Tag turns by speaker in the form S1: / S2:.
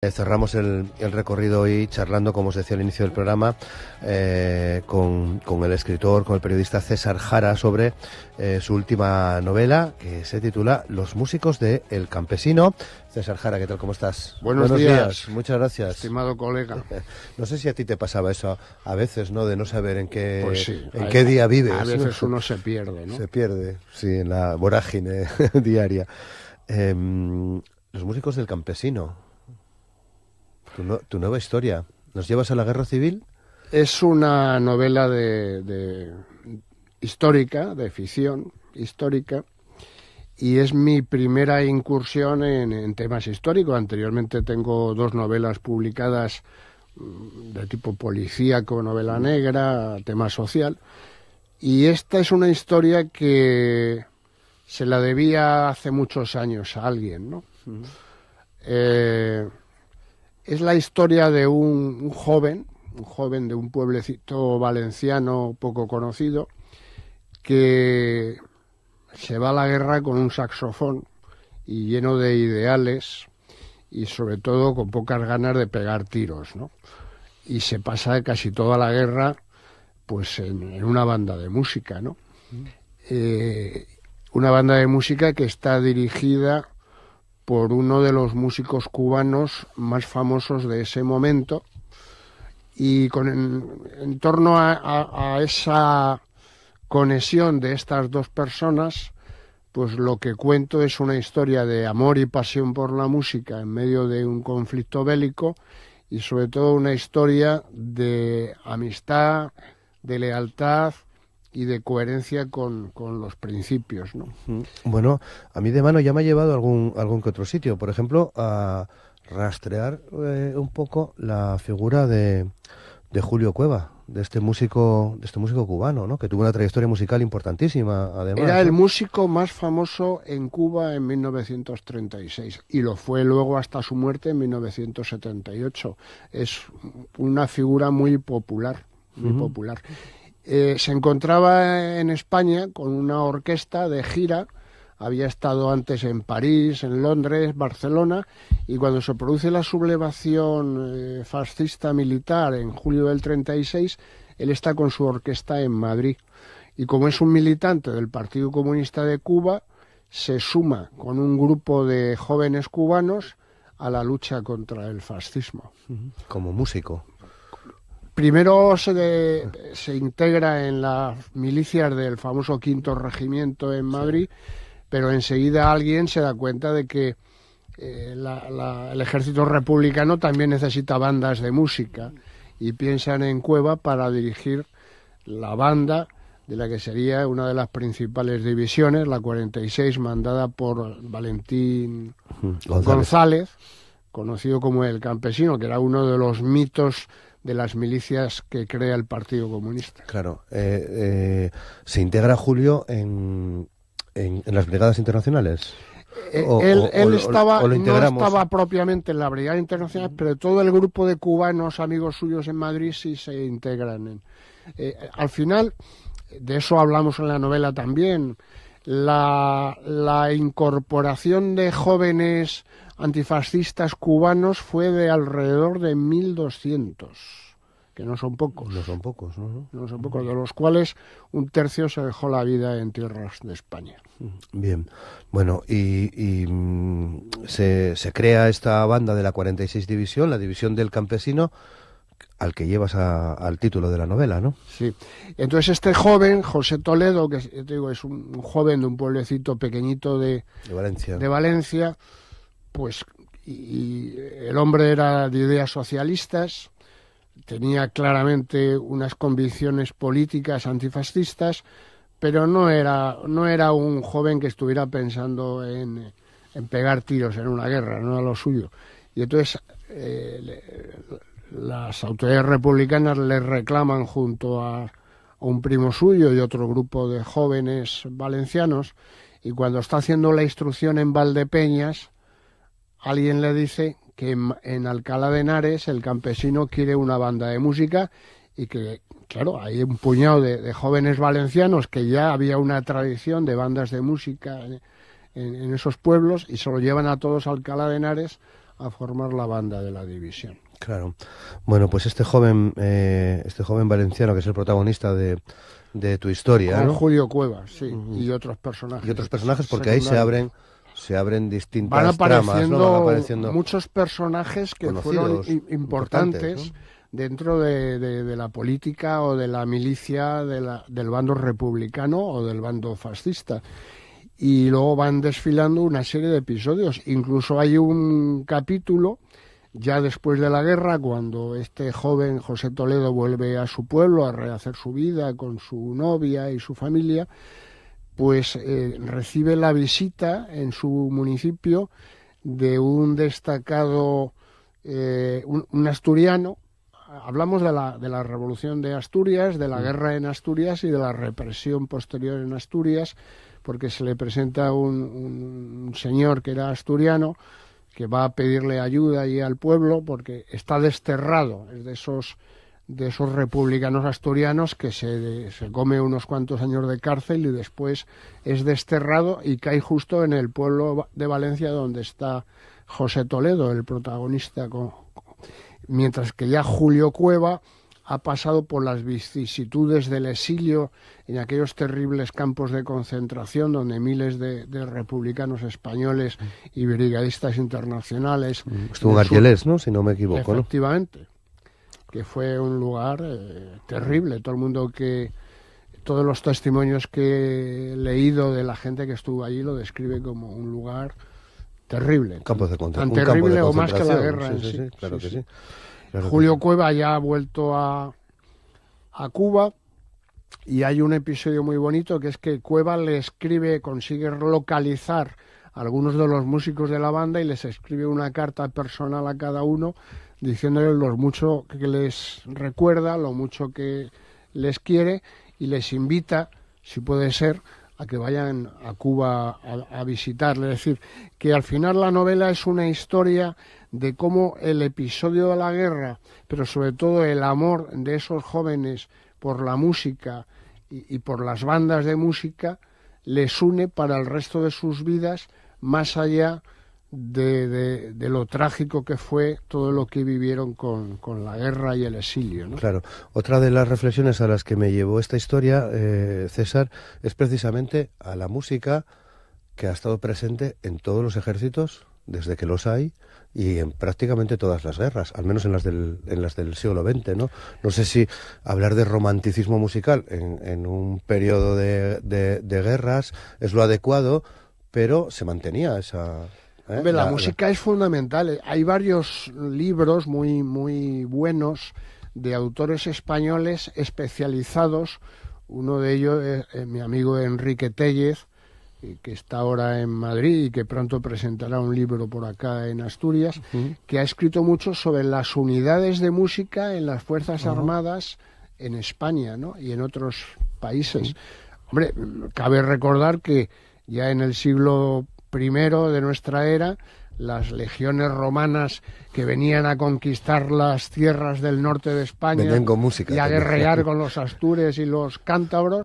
S1: Cerramos el recorrido hoy charlando, como os decía al inicio del programa, con el escritor, con el periodista César Jara sobre su última novela, que se titula Los músicos de El Campesino. César Jara, ¿qué tal? ¿Cómo estás?
S2: Buenos días.
S1: Muchas gracias.
S2: Estimado colega.
S1: No sé si a ti te pasaba eso a veces, ¿no? De no saber en qué,
S2: Pues sí,
S1: qué día vives.
S2: A veces uno se pierde, ¿no?
S1: Se pierde, sí, en la vorágine diaria. Los músicos del Campesino. Tu nueva historia. ¿Nos llevas a la guerra civil?
S2: Es una novela histórica, de ficción histórica, y es mi primera incursión en temas históricos. Anteriormente tengo 2 novelas publicadas de tipo policíaco, novela negra, tema social, y esta es una historia que se la debía hace muchos años a alguien, ¿no? Es la historia de un joven de un pueblecito valenciano poco conocido, que se va a la guerra con un saxofón y lleno de ideales y sobre todo con pocas ganas de pegar tiros, ¿no? Y se pasa casi toda la guerra pues en una banda de música, ¿no? Una banda de música que está dirigida por uno de los músicos cubanos más famosos de ese momento, y en torno a esa conexión de estas 2 personas, pues lo que cuento es una historia de amor y pasión por la música en medio de un conflicto bélico, y sobre todo una historia de amistad, de lealtad y de coherencia con los principios, ¿no?
S1: Bueno, a mí de mano ya me ha llevado a algún que otro sitio, por ejemplo, a rastrear un poco la figura de Julio Cueva, de este músico cubano, ¿no? Que tuvo una trayectoria musical importantísima, además.
S2: Era el músico más famoso en Cuba en 1936 y lo fue luego hasta su muerte en 1978. Es una figura muy popular, muy popular. Se encontraba en España con una orquesta de gira. Había estado antes en París, en Londres, Barcelona, y cuando se produce la sublevación fascista militar en julio del 36, él está con su orquesta en Madrid. Y como es un militante del Partido Comunista de Cuba, se suma con un grupo de jóvenes cubanos a la lucha contra el fascismo.
S1: Como músico.
S2: Primero se integra en las milicias del famoso Quinto Regimiento en Madrid, pero enseguida alguien se da cuenta de que el ejército republicano también necesita bandas de música, y piensan en Cueva para dirigir la banda de la que sería una de las principales divisiones, la 46, mandada por Valentín González, conocido como el Campesino, que era uno de los mitos de las milicias que crea el Partido Comunista.
S1: Claro. ¿Se integra Julio en las brigadas internacionales?
S2: Él no estaba propiamente en la Brigada Internacional, pero todo el grupo de cubanos amigos suyos en Madrid sí se integran. Al final, de eso hablamos en la novela también, la incorporación de jóvenes antifascistas cubanos fue de alrededor de 1.200, que no son pocos.
S1: No son pocos, ¿no?
S2: No son pocos, de los cuales un tercio se dejó la vida en tierras de España.
S1: Bien, bueno, y se crea esta banda de la 46 División, la División del Campesino, al que llevas al título de la novela, ¿no?
S2: Sí. Entonces este joven, José Toledo, que te digo, es un joven de un pueblecito pequeñito de Valencia, pues y el hombre era de ideas socialistas, tenía claramente unas convicciones políticas antifascistas, pero no era un joven que estuviera pensando en pegar tiros en una guerra, no era lo suyo. Y entonces las autoridades republicanas le reclaman junto a un primo suyo y otro grupo de jóvenes valencianos, y cuando está haciendo la instrucción en Valdepeñas, alguien le dice que en Alcalá de Henares el Campesino quiere una banda de música, y que, claro, hay un puñado de jóvenes valencianos, que ya había una tradición de bandas de música en esos pueblos, y se lo llevan a todos a Alcalá de Henares a formar la banda de la división.
S1: Claro. Bueno, pues este joven valenciano que es el protagonista de tu historia,
S2: Con
S1: ¿no?
S2: Julio Cuevas, sí, y otros personajes.
S1: Y otros personajes, porque ahí se abren distintas
S2: van
S1: tramas, ¿no? Van apareciendo
S2: muchos personajes que fueron importantes,
S1: ¿no?
S2: dentro de la política o de la milicia del bando republicano o del bando fascista. Y luego van desfilando una serie de episodios. Incluso hay un capítulo, ya después de la guerra, cuando este joven José Toledo vuelve a su pueblo a rehacer su vida con su novia y su familia, pues recibe la visita en su municipio de un destacado, un asturiano. Hablamos de la Revolución de Asturias, de la guerra en Asturias y de la represión posterior en Asturias, porque se le presenta un señor que era asturiano, que va a pedirle ayuda ahí al pueblo, porque está desterrado, es de esos republicanos asturianos que se come unos cuantos años de cárcel y después es desterrado y cae justo en el pueblo de Valencia donde está José Toledo, el protagonista, mientras que ya Julio Cueva ha pasado por las vicisitudes del exilio en aquellos terribles campos de concentración donde miles de republicanos españoles y brigadistas internacionales...
S1: Estuvo en Argelés, ¿no? Si no me equivoco, ¿no?
S2: Efectivamente, que fue un lugar terrible. Todos los testimonios que he leído de la gente que estuvo allí lo describe como un lugar terrible. Tan terrible o más que la guerra en sí.
S1: Claro que sí.
S2: Julio Cueva ya ha vuelto a Cuba y hay un episodio muy bonito que es que Cueva consigue localizar a algunos de los músicos de la banda y les escribe una carta personal a cada uno diciéndoles lo mucho que les recuerda, lo mucho que les quiere y les invita, si puede ser, a que vayan a Cuba a visitarle. Es decir, que al final la novela es una historia de cómo el episodio de la guerra, pero sobre todo el amor de esos jóvenes por la música y por las bandas de música, les une para el resto de sus vidas, más allá de lo trágico que fue todo lo que vivieron con la guerra y el exilio, ¿no?
S1: Claro. Otra de las reflexiones a las que me llevó esta historia, César, es precisamente a la música que ha estado presente en todos los ejércitos desde que los hay y en prácticamente todas las guerras, al menos en las del siglo XX, ¿no? No sé si hablar de romanticismo musical en un periodo de guerras es lo adecuado, pero se mantenía esa...
S2: La música es fundamental. Hay varios libros muy, muy buenos de autores españoles especializados. Uno de ellos es mi amigo Enrique Tellez, que está ahora en Madrid y que pronto presentará un libro por acá en Asturias, que ha escrito mucho sobre las unidades de música en las Fuerzas Armadas en España, ¿no? Y en otros países. Hombre, cabe recordar que ya en el siglo primero de nuestra era, las legiones romanas que venían a conquistar las tierras del norte de España
S1: venían con música,
S2: y a guerrear con los astures y los cántabros,